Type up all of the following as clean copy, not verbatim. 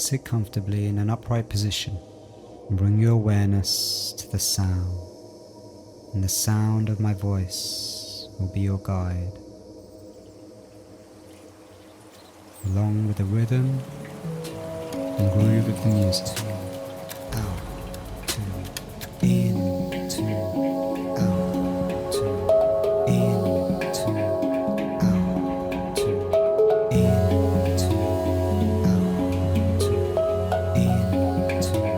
Sit comfortably in an upright position and bring your awareness to the sound. And the sound of my voice will be your guide, along with the rhythm and groove of the music. Out, two, in, two, out, two, in, two, out, two, in, two, out, two, in, two, out,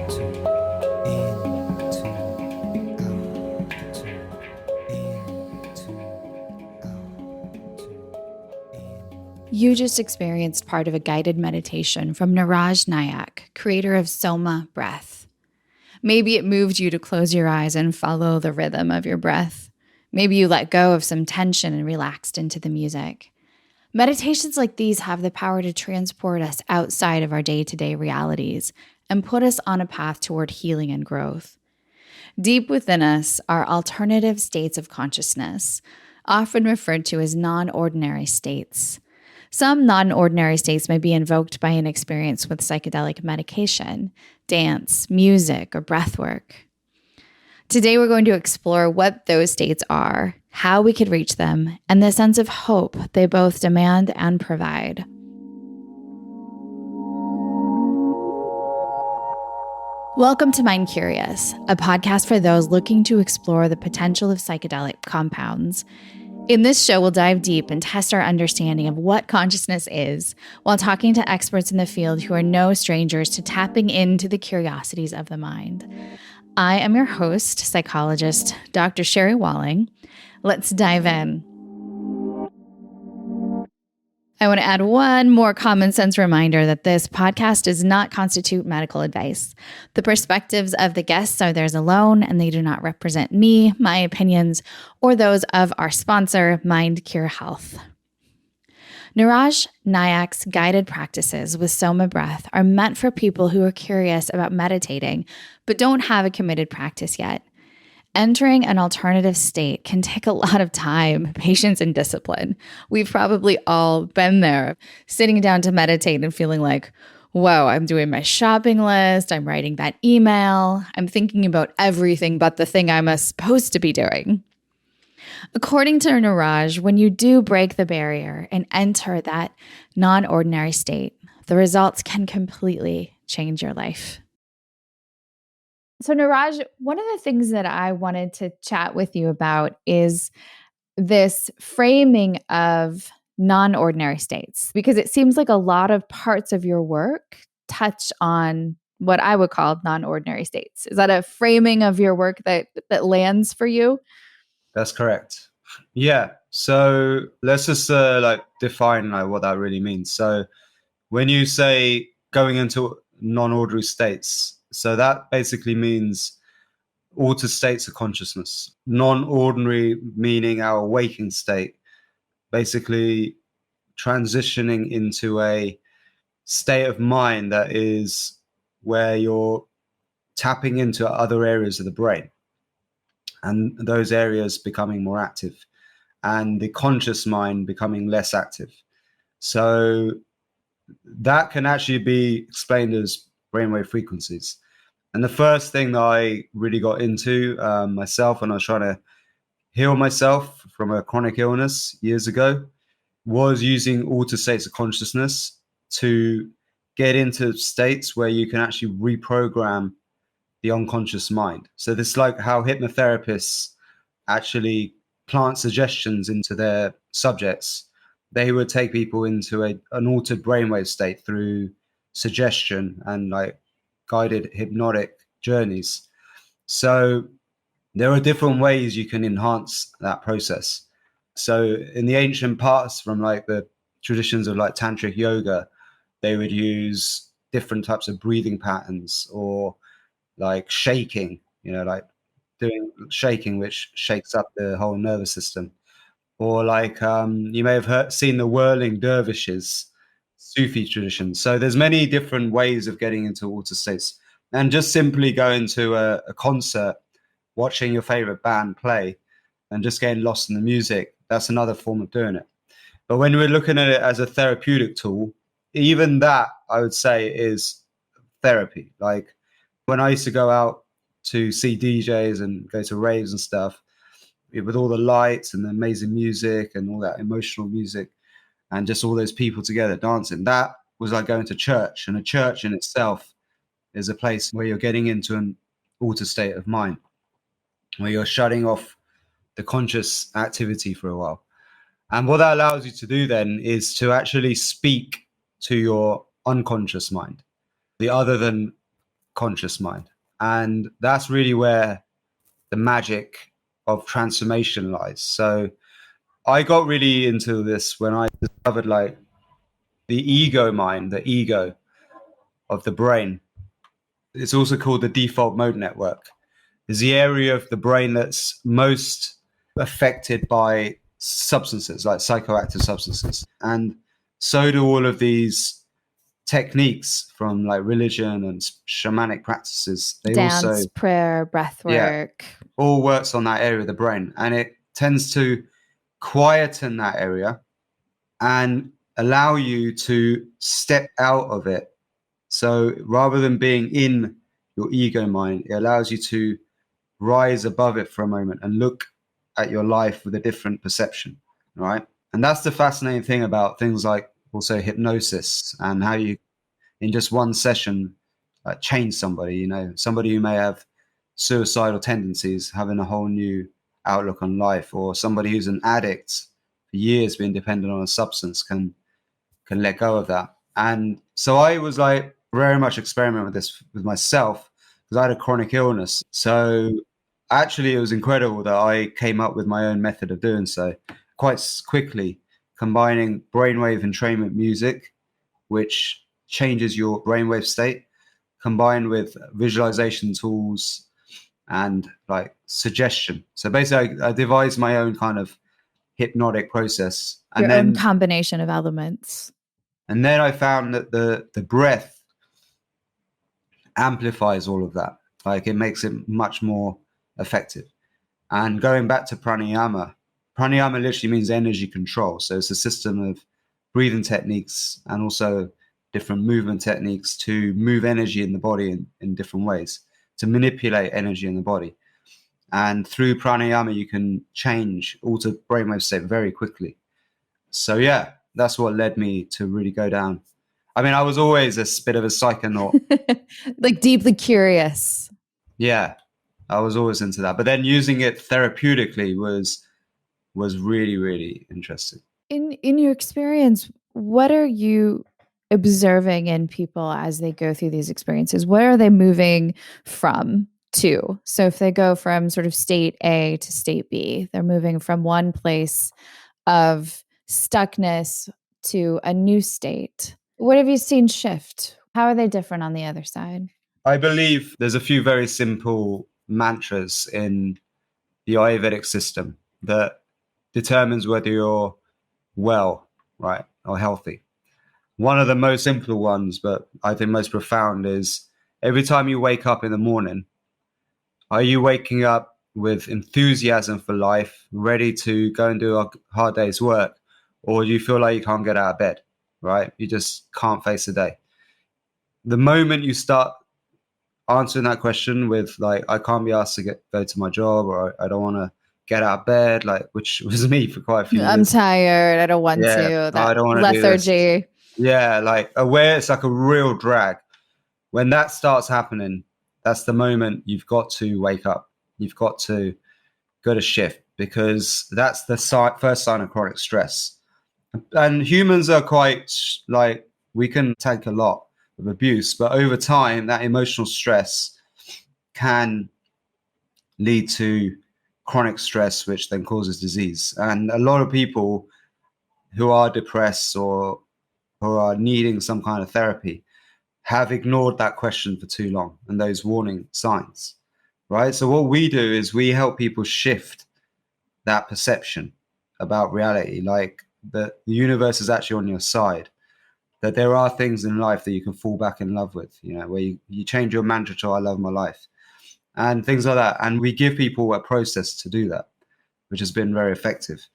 two, in, two, out, two, in, two, out, two, in. You just experienced part of a guided meditation from Niraj Naik, creator of SOMA breath. Maybe it moved you to close your eyes and follow the rhythm of your breath. Maybe you let go of some tension and relaxed into the music. Meditations like these have the power to transport us outside of our day-to-day realities and put us on a path toward healing and growth. Deep within us are alternative states of consciousness, often referred to as non-ordinary states. Some non-ordinary states may be invoked by an experience with psychedelic medication, dance, music, or breathwork. Today, we're going to explore what those states are, how we could reach them, and the sense of hope they both demand and provide. Welcome to Mind Curious, a podcast for those looking to explore the potential of psychedelic compounds. In this show, we'll dive deep and test our understanding of what consciousness is while talking to experts in the field who are no strangers to tapping into the curiosities of the mind. I am your host, psychologist, Dr. Sherry Walling. Let's dive in. I want to add one more common sense reminder that this podcast does not constitute medical advice. The perspectives of the guests are theirs alone, and they do not represent me, my opinions, or those of our sponsor, Mind Cure Health. Niraj Naik's guided practices with Soma breath are meant for people who are curious about meditating, but don't have a committed practice yet. Entering an alternative state can take a lot of time, patience, and discipline. We've probably all been there, sitting down to meditate and feeling like, whoa, I'm doing my shopping list, I'm writing that email, I'm thinking about everything but the thing I'm supposed to be doing. According to Niraj, when you do break the barrier and enter that non-ordinary state, the results can completely change your life. So Niraj, one of the things that I wanted to chat with you about is this framing of non-ordinary states, because it seems like a lot of parts of your work touch on what I would call non-ordinary states. Is that a framing of your work that lands for you? That's correct. Yeah. So let's just define what that really means. So when you say going into non-ordinary states, so that basically means altered states of consciousness. Non-ordinary meaning our waking state, basically transitioning into a state of mind that is where you're tapping into other areas of the brain, and those areas becoming more active, and the conscious mind becoming less active. So that can actually be explained as brainwave frequencies. And the first thing that I really got into myself when I was trying to heal myself from a chronic illness years ago was using altered states of consciousness to get into states where you can actually reprogram the unconscious mind. So this is like how hypnotherapists actually plant suggestions into their subjects. They would take people into an altered brainwave state through suggestion and guided hypnotic journeys. So there are different ways you can enhance that process. So in the ancient parts from the traditions of tantric yoga, they would use different types of breathing patterns, or shaking, doing shaking, which shakes up the whole nervous system. Or you may have seen the whirling dervishes, Sufi tradition. So there's many different ways of getting into altered states. And just simply going to a concert, watching your favorite band play and just getting lost in the music, that's another form of doing it. But when we're looking at it as a therapeutic tool, even that, I would say, is therapy. Like when I used to go out to see DJs and go to raves and stuff, with all the lights and the amazing music and all that emotional music and just all those people together dancing, that was like going to church. And a church in itself is a place where you're getting into an altered state of mind, where you're shutting off the conscious activity for a while. And what that allows you to do then is to actually speak to your unconscious mind, the other than conscious mind. And that's really where the magic of transformation lies. So I got really into this when I discovered like the ego mind, the ego of the brain. It's also called the default mode network. Is the area of the brain that's most affected by substances, like psychoactive substances. And so do all of these techniques from like religion and shamanic practices. They Dance, prayer, breathwork. All works on that area of the brain. And it tends to quieten that area and allow you to step out of it. So rather than being in your ego mind, it allows you to rise above it for a moment and look at your life with a different perception, right? And that's the fascinating thing about things like also hypnosis and how you, in just one session, change somebody, you know, somebody who may have suicidal tendencies, having a whole new outlook on life, or somebody who's an addict for years being dependent on a substance can let go of that. And so I was like very much experimenting with this with myself because I had a chronic illness. So actually it was incredible that I came up with my own method of doing so quite quickly, combining brainwave entrainment music, which changes your brainwave state, combined with visualization tools and like suggestion. So basically I devised my own kind of hypnotic process. And your own combination of elements. And then I found that the breath amplifies all of that. Like it makes it much more effective. And going back to pranayama literally means energy control. So it's a system of breathing techniques and also different movement techniques to move energy in the body in different ways, to manipulate energy in the body. And through pranayama, you can alter brainwave state very quickly. So yeah, that's what led me to really go down. I mean, I was always a bit of a psychonaut. Like deeply curious. Yeah, I was always into that. But then using it therapeutically was really, really interesting. In your experience, what are you observing in people as they go through these experiences? Where are they moving from to? So if they go from sort of state A to state B, they're moving from one place of stuckness to a new state. What have you seen shift? How are they different on the other side? I believe there's a few very simple mantras in the Ayurvedic system that determines whether you're well, right, or healthy. One of the most simple ones, but I think most profound, is every time you wake up in the morning, are you waking up with enthusiasm for life, ready to go and do a hard day's work, or do you feel like you can't get out of bed, right? You just can't face the day. The moment you start answering that question with like, I can't be asked to go to my job, or I don't want to get out of bed, like, which was me for quite a few years. I'm tired. I don't want to. I don't want to lethargy. Yeah, like aware, it's like a real drag. When that starts happening, that's the moment you've got to wake up. You've got to go to shift, because that's the first sign of chronic stress. And humans are quite like, we can take a lot of abuse, but over time, that emotional stress can lead to chronic stress, which then causes disease. And a lot of people who are depressed or who are needing some kind of therapy have ignored that question for too long and those warning signs, right? So what we do is we help people shift that perception about reality, like that the universe is actually on your side, that there are things in life that you can fall back in love with, you know, where you change your mantra to I love my life and things like that. And we give people a process to do that, which has been very effective.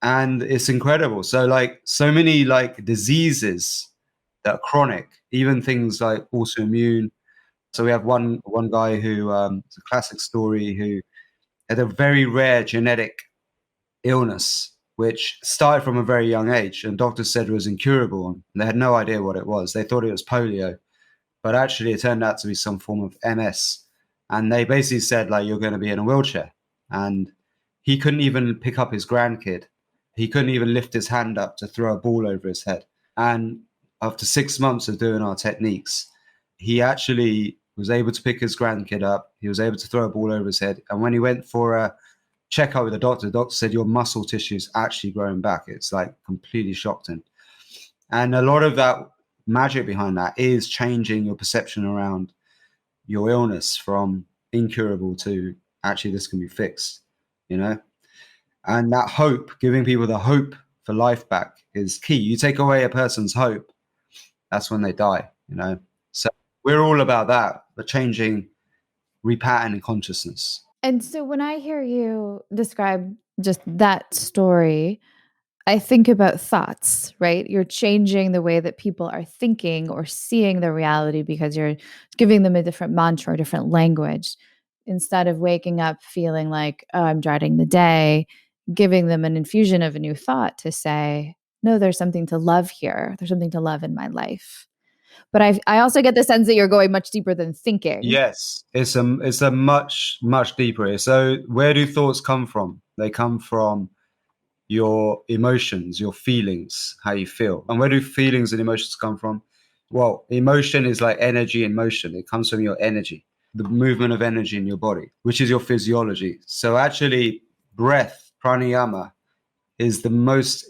And it's incredible. So like so many like diseases that are chronic, even things like autoimmune. So we have one guy who, it's a classic story, who had a very rare genetic illness, which started from a very young age, and doctors said it was incurable. And they had no idea what it was. They thought it was polio, but actually it turned out to be some form of MS. And they basically said, like, you're going to be in a wheelchair. And he couldn't even pick up his grandkid. He couldn't even lift his hand up to throw a ball over his head. And after 6 months of doing our techniques, he actually was able to pick his grandkid up. He was able to throw a ball over his head. And when he went for a checkup with the doctor said, your muscle tissue is actually growing back. It's like completely shocked him. And a lot of that magic behind that is changing your perception around your illness from incurable to actually this can be fixed, you know? And that hope, giving people the hope for life back is key. You take away a person's hope, that's when they die, you know? So we're all about that, but changing, repatterning consciousness. And so when I hear you describe just that story, I think about thoughts, right? You're changing the way that people are thinking or seeing the reality because you're giving them a different mantra or different language. Instead of waking up feeling like, oh, I'm dreading the day, giving them an infusion of a new thought to say, no, there's something to love here. There's something to love in my life. But I also get the sense that you're going much deeper than thinking. Yes, it's a much deeper. So where do thoughts come from? They come from your emotions, your feelings, how you feel. And where do feelings and emotions come from? Well, emotion is like energy in motion. It comes from your energy, the movement of energy in your body, which is your physiology. So actually, breath, pranayama, is the most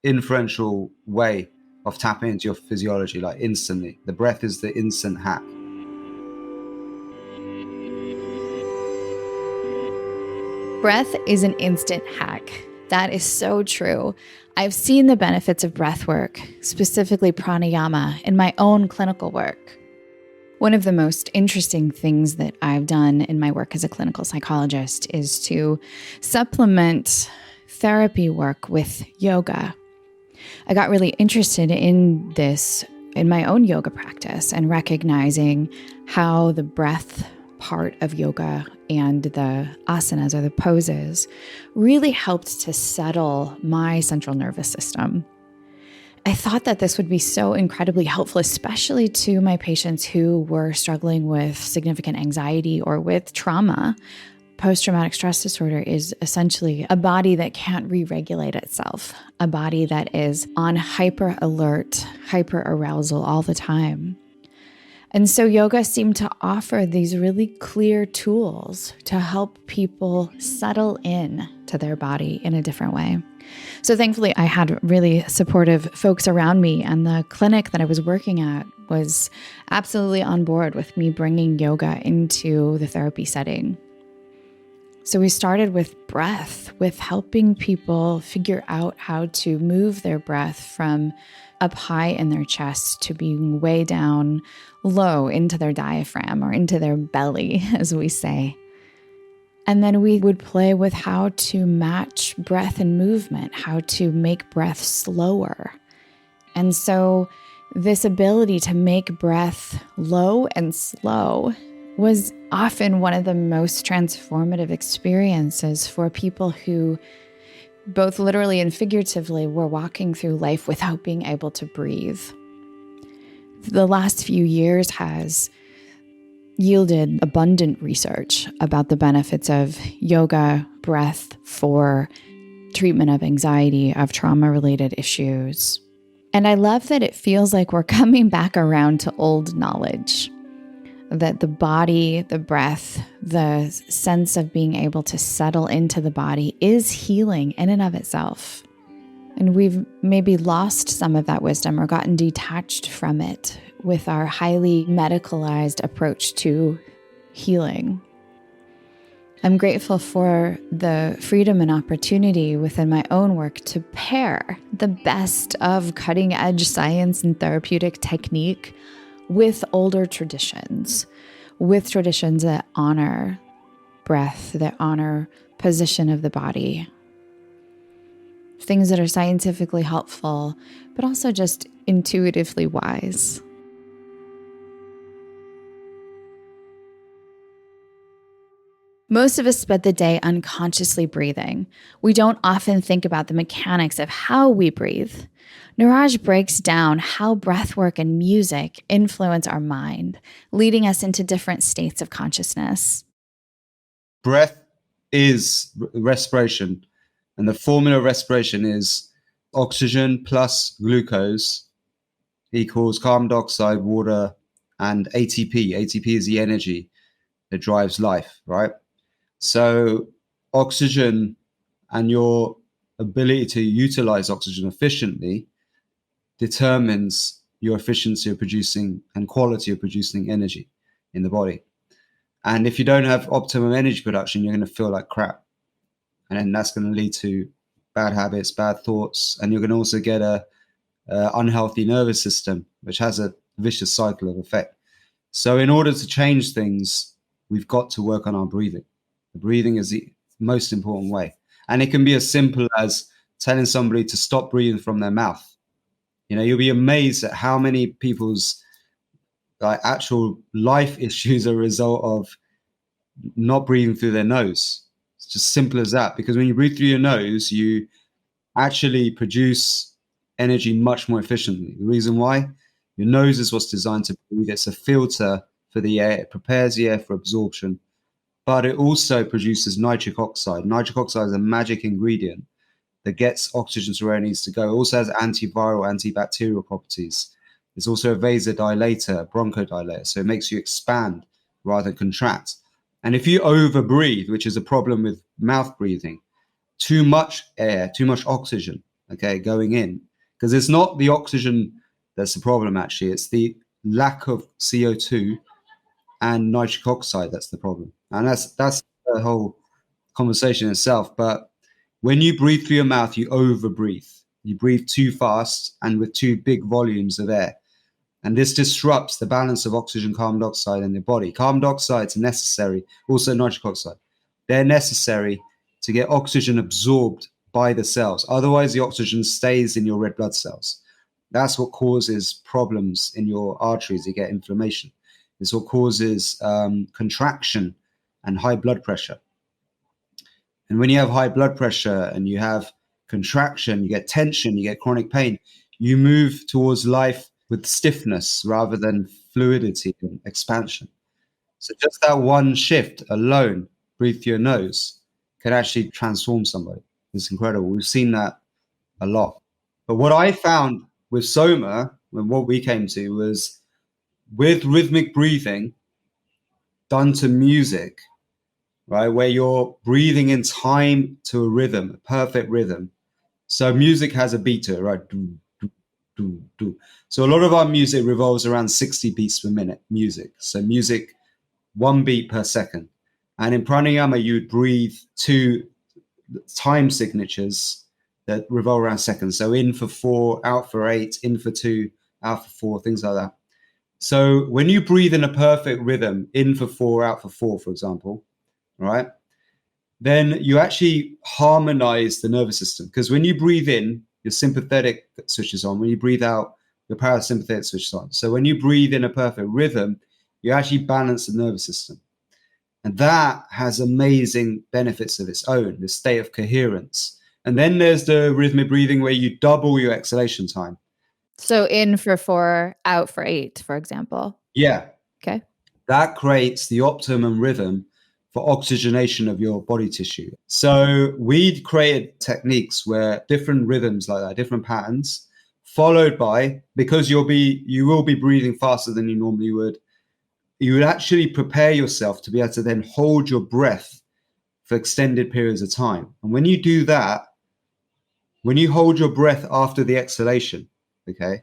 influential way of tapping into your physiology, like instantly. The breath is the instant hack. Breath is an instant hack. That is so true. I've seen the benefits of breath work, specifically pranayama, in my own clinical work. One of the most interesting things that I've done in my work as a clinical psychologist is to supplement therapy work with yoga. I got really interested in this in my own yoga practice and recognizing how the breath part of yoga and the asanas or the poses really helped to settle my central nervous system. I thought that this would be so incredibly helpful, especially to my patients who were struggling with significant anxiety or with trauma. Post-traumatic stress disorder is essentially a body that can't re-regulate itself, a body that is on hyper alert, hyper arousal all the time. And so yoga seemed to offer these really clear tools to help people settle in to their body in a different way. So thankfully, I had really supportive folks around me, and the clinic that I was working at was absolutely on board with me bringing yoga into the therapy setting. So we started with breath, with helping people figure out how to move their breath from up high in their chest to being way down low into their diaphragm or into their belly, as we say. And then we would play with how to match breath and movement, how to make breath slower. And so this ability to make breath low and slow was often one of the most transformative experiences for people who both literally and figuratively were walking through life without being able to breathe. The last few years has yielded abundant research about the benefits of yoga, breath for treatment of anxiety, of trauma-related issues. And I love that it feels like we're coming back around to old knowledge, that the body, the breath, the sense of being able to settle into the body is healing in and of itself. And we've maybe lost some of that wisdom or gotten detached from it with our highly medicalized approach to healing. I'm grateful for the freedom and opportunity within my own work to pair the best of cutting-edge science and therapeutic technique with older traditions, with traditions that honor breath, that honor position of the body. things that are scientifically helpful, but also just intuitively wise. Most of us spend the day unconsciously breathing. We don't often think about the mechanics of how we breathe. Niraj breaks down how breathwork and music influence our mind, leading us into different states of consciousness. Breath is respiration, and the formula of respiration is oxygen plus glucose equals carbon dioxide, water, and ATP. ATP is the energy that drives life, right? So oxygen and your ability to utilize oxygen efficiently determines your efficiency of producing and quality of producing energy in the body. And if you don't have optimum energy production, you're going to feel like crap. And then that's going to lead to bad habits, bad thoughts, and you're going to also get a unhealthy nervous system, which has a vicious cycle of effect. So in order to change things, we've got to work on our breathing. The breathing is the most important way. And it can be as simple as telling somebody to stop breathing from their mouth. You know, you'll be amazed at how many people's actual life issues are a result of not breathing through their nose. It's just simple as that. Because when you breathe through your nose, you actually produce energy much more efficiently. The reason why? Your nose is what's designed to breathe. It's a filter for the air. It prepares the air for absorption. But it also produces nitric oxide. Nitric oxide is a magic ingredient that gets oxygen to where it needs to go. It also has antiviral, antibacterial properties. It's also a vasodilator, a bronchodilator. So it makes you expand rather than contract. And if you overbreathe, which is a problem with mouth breathing, too much air, too much oxygen, okay, going in, because it's not the oxygen that's the problem, actually. It's the lack of CO2 and nitric oxide that's the problem. And that's the whole conversation itself. But when you breathe through your mouth, you overbreathe. You breathe too fast and with too big volumes of air. And this disrupts the balance of oxygen, carbon dioxide in the body. Carbon dioxide is necessary, also nitric oxide. They're necessary to get oxygen absorbed by the cells. Otherwise, the oxygen stays in your red blood cells. That's what causes problems in your arteries. You get inflammation. It's what causes contraction and high blood pressure. And when you have high blood pressure and you have contraction, you get tension, you get chronic pain, you move towards life with stiffness rather than fluidity and expansion. So just that one shift alone, breathe through your nose, can actually transform somebody. It's incredible. We've seen that a lot. But what I found with SOMA, and what we came to, was with rhythmic breathing done to music, right, where you're breathing in time to a rhythm, a perfect rhythm. So music has a beat to it, right? Do, do, do, do. So a lot of our music revolves around 60 beats per minute music. So music, 1 beat per second. And in pranayama, you'd breathe to time signatures that revolve around seconds. So in for 4, out for 8, in for 2, out for 4, things like that. So when you breathe in a perfect rhythm, in for 4, out for 4, for example, right, then you actually harmonize the nervous system. Because when you breathe in, your sympathetic switches on. When you breathe out, your parasympathetic switches on. So when you breathe in a perfect rhythm, you actually balance the nervous system. And that has amazing benefits of its own, the state of coherence. And then there's the rhythmic breathing where you double your exhalation time. So in for 4, out for 8, for example. Yeah. Okay. That creates the optimum rhythm for oxygenation of your body tissue. So we created techniques where different rhythms like that, different patterns, followed by, because you will be breathing faster than you normally would, you would actually prepare yourself to be able to then hold your breath for extended periods of time. And when you do that, when you hold your breath after the exhalation, okay,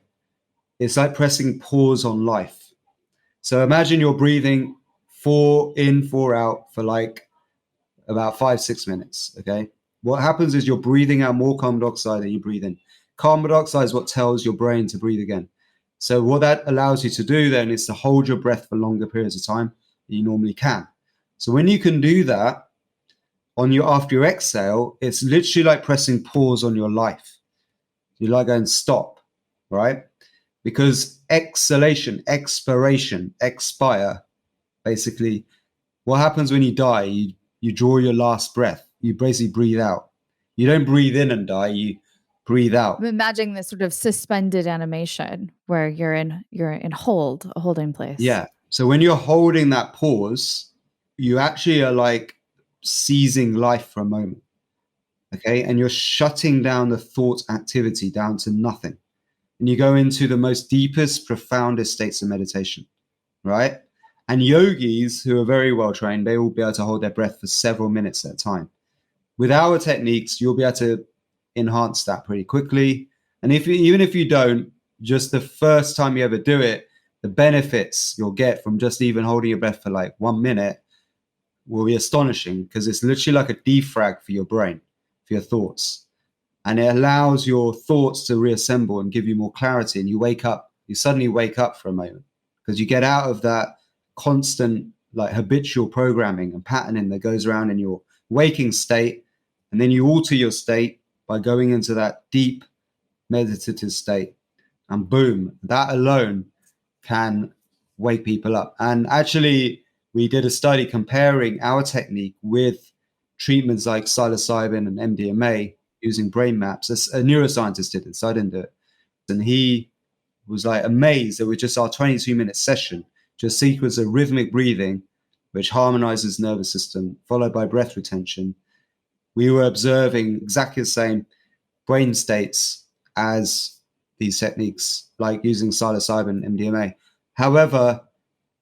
it's like pressing pause on life. So imagine you're breathing 4 in, 4 out for like about 5-6 minutes, okay? What happens is you're breathing out more carbon dioxide than you breathe in. Carbon dioxide is what tells your brain to breathe again. So what that allows you to do then is to hold your breath for longer periods of time than you normally can. So when you can do that, on your after your exhale, it's literally like pressing pause on your life. You're like going stop, right? Because exhalation, expiration, expire, basically, what happens when you die? You draw your last breath. You basically breathe out. You don't breathe in and die. You breathe out. I'm imagining this sort of suspended animation where you're in a holding place. Yeah. So when you're holding that pause, you actually are like seizing life for a moment. Okay. And you're shutting down the thought activity down to nothing. And you go into the most deepest, profoundest states of meditation, right? And yogis who are very well trained, they will be able to hold their breath for several minutes at a time. With our techniques, you'll be able to enhance that pretty quickly. And even if you don't, just the first time you ever do it, the benefits you'll get from just even holding your breath for like 1 minute will be astonishing, because it's literally like a defrag for your brain, for your thoughts. And it allows your thoughts to reassemble and give you more clarity. And you suddenly wake up for a moment, because you get out of that constant like habitual programming and patterning that goes around in your waking state. And then you alter your state by going into that deep meditative state. And boom, that alone can wake people up. And actually, we did a study comparing our technique with treatments like psilocybin and MDMA using brain maps. A neuroscientist did it, so I didn't do it. And he was like amazed that with just our 22-minute session, just sequence of rhythmic breathing, which harmonizes nervous system, followed by breath retention, we were observing exactly the same brain states as these techniques, like using psilocybin and MDMA. However,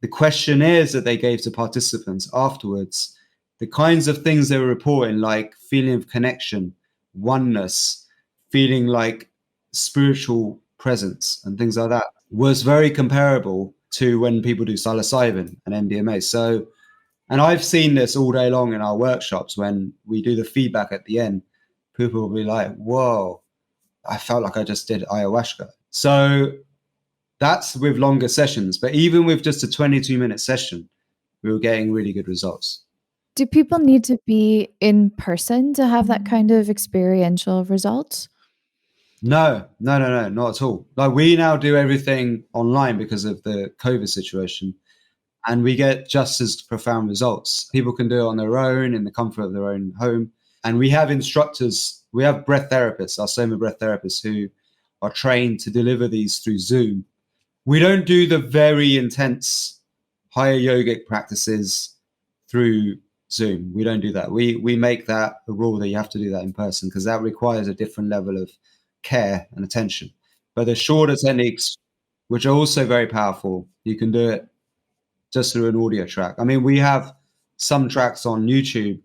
the questionnaires that they gave to participants afterwards, the kinds of things they were reporting, like feeling of connection, oneness, feeling like spiritual presence and things like that, was very comparable to when people do psilocybin and MDMA. So, and I've seen this all day long in our workshops when we do the feedback at the end. People will be like, whoa, I felt like I just did ayahuasca. So that's with longer sessions. But even with just a 22-minute session, we were getting really good results. Do people need to be in person to have that kind of experiential results? No, not at all. Like, we now do everything online because of the COVID situation, and we get just as profound results. People can do it on their own in the comfort of their own home. And we have instructors, we have breath therapists, our SOMA breath therapists, who are trained to deliver these through Zoom. We don't do the very intense higher yogic practices through Zoom. We don't do that. We make that a rule that you have to do that in person, because that requires a different level of care and attention. But the shorter techniques, which are also very powerful, you can do it just through an audio track. I mean, we have some tracks on YouTube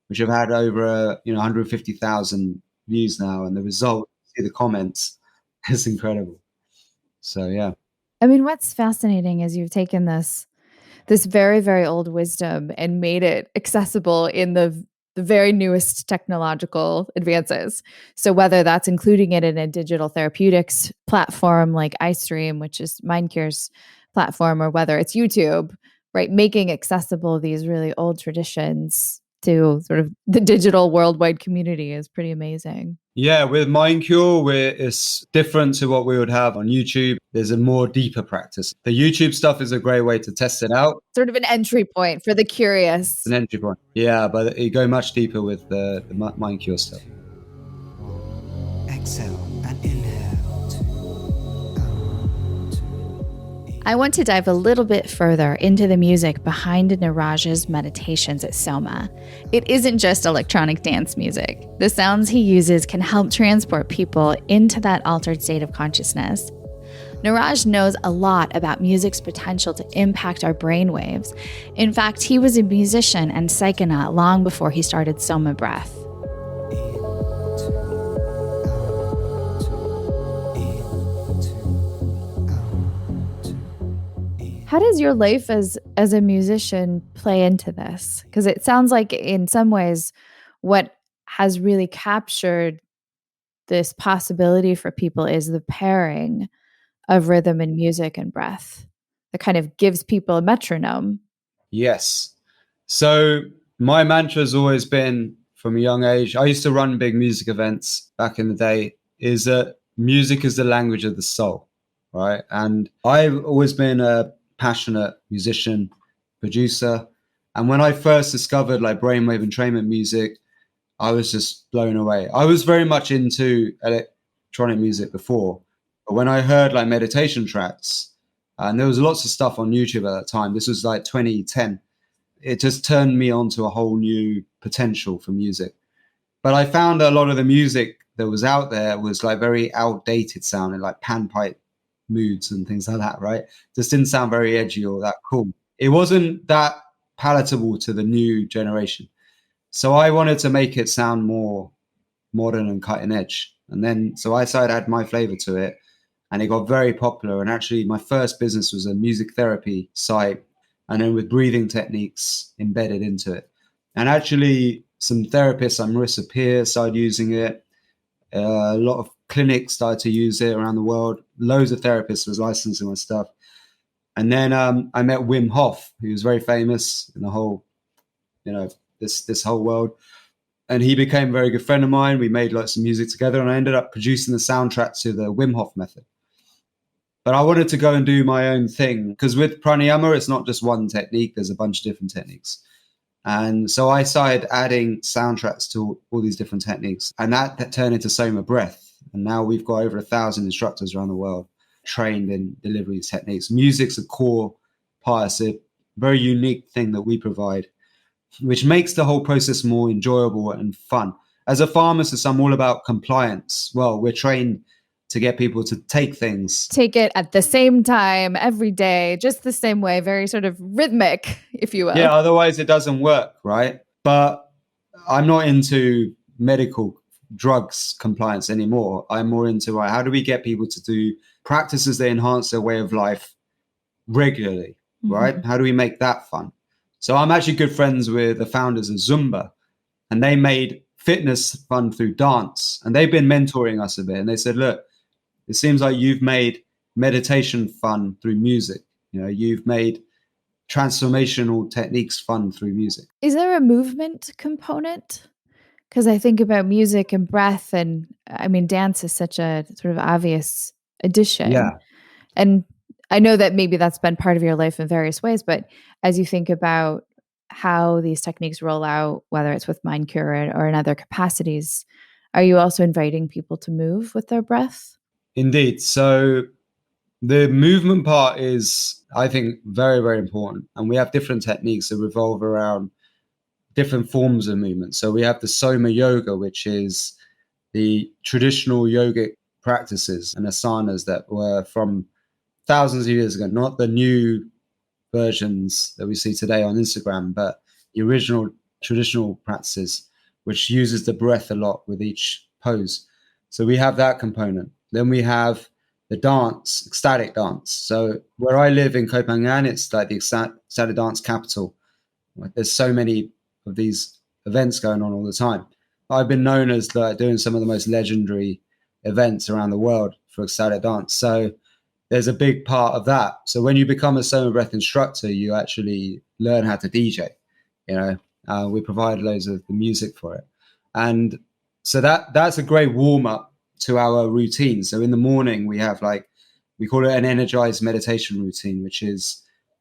which have had over 150,000 views now, and the result, see the comments, is incredible. So yeah. I mean, what's fascinating is you've taken this very, very old wisdom and made it accessible in the very newest technological advances. So whether that's including it in a digital therapeutics platform like iSTRYM, which is MindCure's platform, or whether it's YouTube, right? Making accessible these really old traditions to sort of the digital worldwide community is pretty amazing. Yeah, with MindCure, it's different to what we would have on YouTube. There's a more deeper practice. The YouTube stuff is a great way to test it out. Sort of an entry point for the curious. An entry point. Yeah, but you go much deeper with the MindCure stuff. Exhale and inhale. I want to dive a little bit further into the music behind Niraj's meditations at SOMA. It isn't just electronic dance music. The sounds he uses can help transport people into that altered state of consciousness. Niraj knows a lot about music's potential to impact our brainwaves. In fact, he was a musician and psychonaut long before he started SOMA Breath. How does your life as a musician play into this? Because it sounds like in some ways what has really captured this possibility for people is the pairing of rhythm and music and breath that kind of gives people a metronome. Yes. So my mantra has always been, from a young age, I used to run big music events back in the day, is that music is the language of the soul, right? And I've always been a passionate musician, producer. And when I first discovered like brainwave entrainment music, I was just blown away. I was very much into electronic music before, but when I heard like meditation tracks, and there was lots of stuff on YouTube at that time, this was like 2010, it just turned me on to a whole new potential for music. But I found a lot of the music that was out there was like very outdated sounding, like panpipe moods and things like that, right? Just didn't sound very edgy or that cool. It wasn't that palatable to the new generation. So I wanted to make it sound more modern and cutting edge. And then, so I decided to add my flavor to it, and it got very popular. And actually, my first business was a music therapy site, and then with breathing techniques embedded into it. And actually, some therapists like Marissa Peer started using it. A lot of clinics started to use it around the world. Loads of therapists was licensing my stuff. And then I met Wim Hof, who was very famous in the whole, this whole world. And he became a very good friend of mine. We made lots of music together, and I ended up producing the soundtrack to the Wim Hof method. But I wanted to go and do my own thing, because with pranayama, it's not just one technique. There's a bunch of different techniques. And so I started adding soundtracks to all these different techniques, and that turned into SOMA breath. And now we've got over 1,000 instructors around the world trained in delivery techniques. Music's a core part. It's a very unique thing that we provide, which makes the whole process more enjoyable and fun. As a pharmacist, I'm all about compliance. Well, we're trained to get people to take things. Take it at the same time every day, just the same way, very sort of rhythmic, if you will. Yeah, otherwise it doesn't work, right? But I'm not into medical drugs compliance anymore. I'm more into how do we get people to do practices that enhance their way of life regularly, right? How do we make that fun? So I'm actually good friends with the founders of Zumba, and they made fitness fun through dance. And they've been mentoring us a bit. And they said, look, it seems like you've made meditation fun through music. You've made transformational techniques fun through music. Is there a movement component? Because I think about music and breath, and I mean, dance is such a sort of obvious addition. Yeah. And I know that maybe that's been part of your life in various ways, but as you think about how these techniques roll out, whether it's with Mind Cure or in other capacities, are you also inviting people to move with their breath? Indeed. So the movement part is, I think, very, very important. And we have different techniques that revolve around different forms of movement. So we have the Soma yoga, which is the traditional yogic practices and asanas that were from thousands of years ago, not the new versions that we see today on Instagram, but the original traditional practices, which uses the breath a lot with each pose. So we have that component. Then we have the dance, ecstatic dance. So where I live in Copenhagen, it's like the ecstatic dance capital. There's so many of these events going on all the time. I've been known as doing some of the most legendary events around the world for ecstatic dance. So there's a big part of that. So when you become a Soma breath instructor, you actually learn how to DJ. We provide loads of the music for it. And so that's a great warm up to our routine. So in the morning, we have we call it an energized meditation routine, which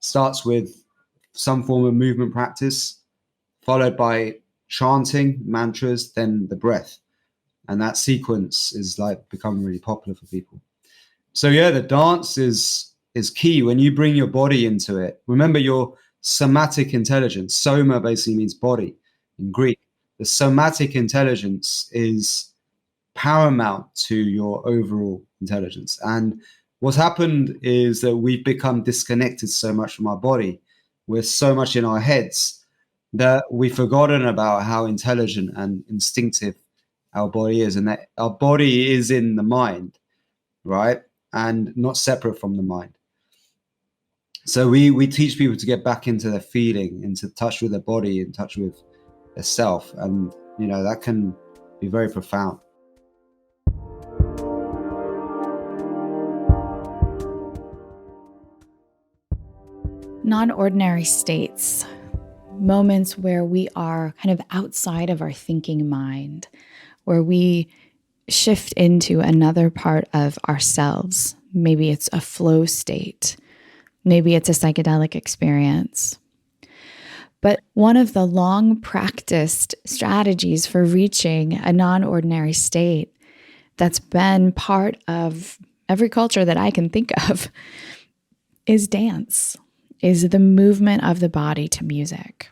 starts with some form of movement practice, followed by chanting mantras, then the breath. And that sequence is becoming really popular for people. So yeah, the dance is key. When you bring your body into it, remember your somatic intelligence. Soma basically means body in Greek. The somatic intelligence is paramount to your overall intelligence. And what's happened is that we've become disconnected so much from our body. We're so much in our heads that we've forgotten about how intelligent and instinctive our body is, and that our body is in the mind, right? And not separate from the mind. So we teach people to get back into their feeling, into touch with their body, in touch with their self. And, that can be very profound. Non-ordinary states. moments where we are kind of outside of our thinking mind, where we shift into another part of ourselves. Maybe it's a flow state. Maybe it's a psychedelic experience. But one of the long practiced strategies for reaching a non-ordinary state that's been part of every culture that I can think of is dance, is the movement of the body to music.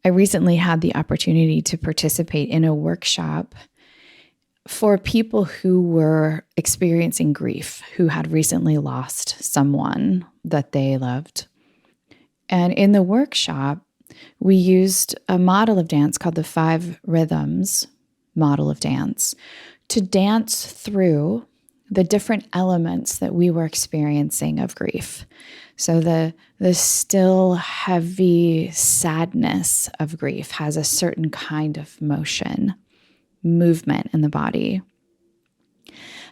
I recently had the opportunity to participate in a workshop for people who were experiencing grief, who had recently lost someone that they loved. And in the workshop, we used a model of dance called the 5 Rhythms model of dance to dance through the different elements that we were experiencing of grief. So the still heavy sadness of grief has a certain kind of movement in the body.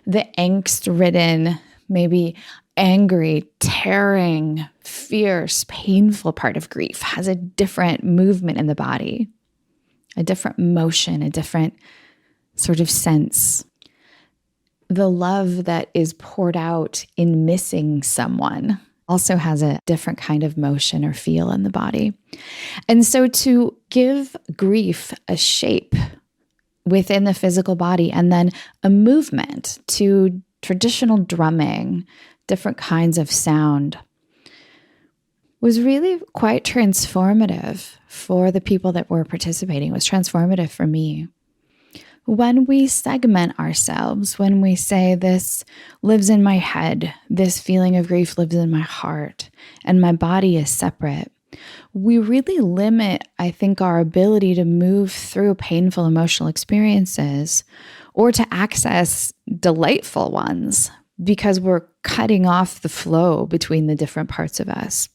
The angst-ridden, maybe angry, tearing, fierce, painful part of grief has a different movement in the body, a different motion, a different sort of sense. The love that is poured out in missing someone also has a different kind of motion or feel in the body. And so to give grief a shape within the physical body and then a movement to traditional drumming, different kinds of sound, was really quite transformative for the people that were participating. It was transformative for me. When we segment ourselves, when we say this lives in my head, this feeling of grief lives in my heart, and my body is separate, we really limit, I think, our ability to move through painful emotional experiences or to access delightful ones because we're cutting off the flow between the different parts of us.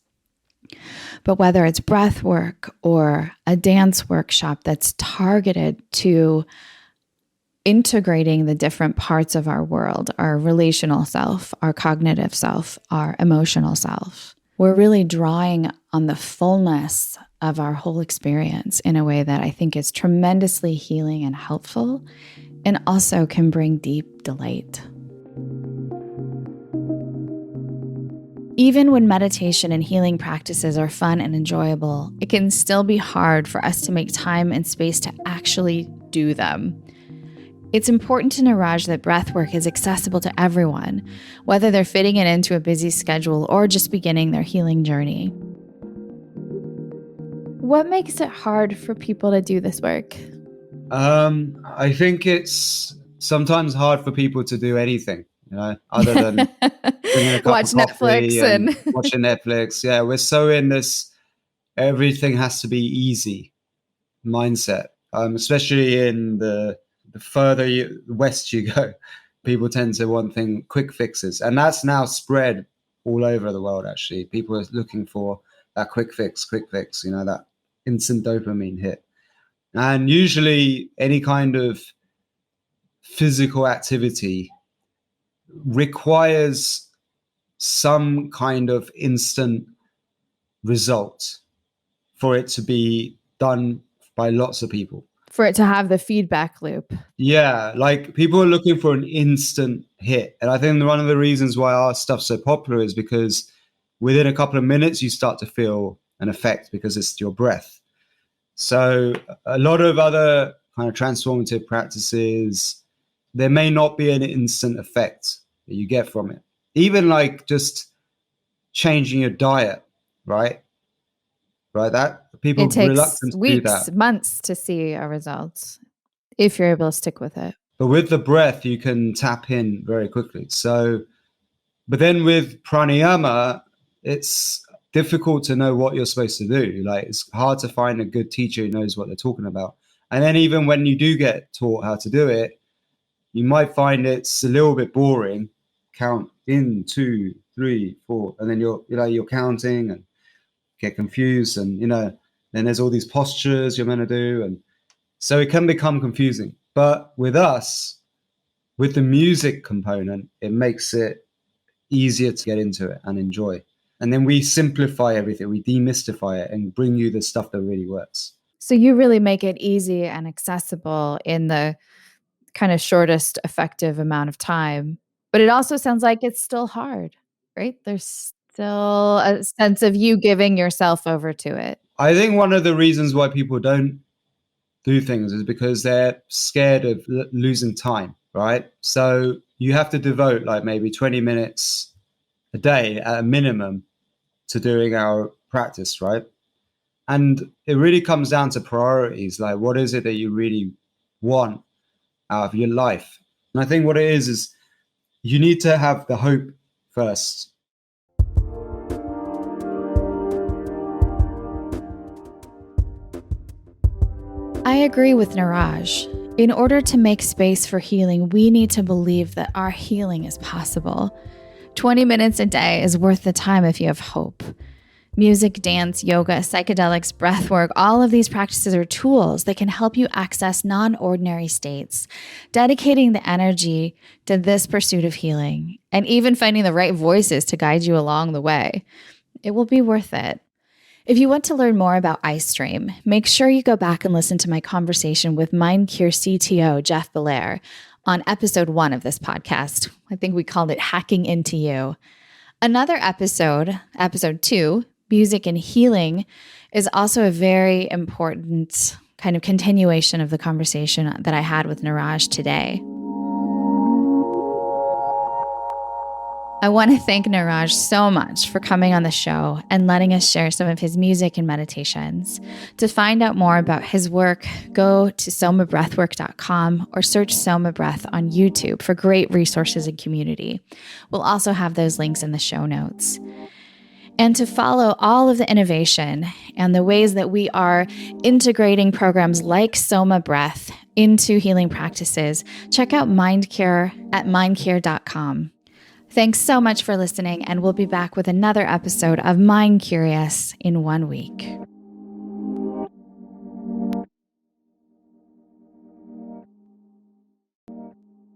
But whether it's breath work or a dance workshop that's targeted to integrating the different parts of our world, our relational self, our cognitive self, our emotional self, we're really drawing on the fullness of our whole experience in a way that I think is tremendously healing and helpful, and also can bring deep delight. Even when meditation and healing practices are fun and enjoyable, it can still be hard for us to make time and space to actually do them. It's important to Niraj that breathwork is accessible to everyone, whether they're fitting it into a busy schedule or just beginning their healing journey. What makes it hard for people to do this work? I think it's sometimes hard for people to do anything, other than drinking a cup Watch of coffee Netflix and watching Netflix. Yeah, we're so in this everything has to be easy mindset, especially in the further west you go. People tend to want quick fixes, and that's now spread all over the world. Actually, people are looking for that quick fix, that instant dopamine hit. And usually any kind of physical activity requires some kind of instant result for it to be done by lots of people. For it to have the feedback loop. Yeah, like people are looking for an instant hit. And I think one of the reasons why our stuff's so popular is because within a couple of minutes, you start to feel an effect because it's your breath. So a lot of other kind of transformative practices, there may not be an instant effect that you get from it. Even like just changing your diet, right? That people It takes reluctant to do weeks, that. months to see a result if you're able to stick with it. But with the breath, you can tap in very quickly. So, but then with pranayama, it's difficult to know what you're supposed to do. Like it's hard to find a good teacher who knows what they're talking about. And then even when you do get taught how to do it, you might find it's a little bit boring. Count 1, 2, 3, 4, and then you're counting and get confused, and then there's all these postures you're meant to do, and so it can become confusing. But with us, with the music component, it makes it easier to get into it and enjoy. And then we simplify everything, we demystify it and bring you the stuff that really works. So you really make it easy and accessible in the kind of shortest effective amount of time. But it also sounds like it's still hard, right? There's still a sense of you giving yourself over to it. I think one of the reasons why people don't do things is because they're scared of losing time, right? So you have to devote like maybe 20 minutes a day at a minimum to doing our practice, right? And it really comes down to priorities. Like, what is it that you really want out of your life? And I think what it is you need to have the hope first. I agree with Niraj. In order to make space for healing, we need to believe that our healing is possible. 20 minutes a day is worth the time if you have hope. Music, dance, yoga, psychedelics, breathwork, all of these practices are tools that can help you access non-ordinary states. Dedicating the energy to this pursuit of healing, and even finding the right voices to guide you along the way, it will be worth it. If you want to learn more about iSTRYM, make sure you go back and listen to my conversation with MindCure CTO Jeff Belair on episode 1 of this podcast. I think we called it Hacking Into You. Another episode, episode 2, Music and Healing, is also a very important kind of continuation of the conversation that I had with Niraj today. I want to thank Niraj so much for coming on the show and letting us share some of his music and meditations. To find out more about his work, go to somabreathwork.com or search Soma Breath on YouTube for great resources and community. We'll also have those links in the show notes. And to follow all of the innovation and the ways that we are integrating programs like Soma Breath into healing practices, check out MindCure at mindcure.com. Thanks so much for listening, and we'll be back with another episode of Mind Curious in 1 week.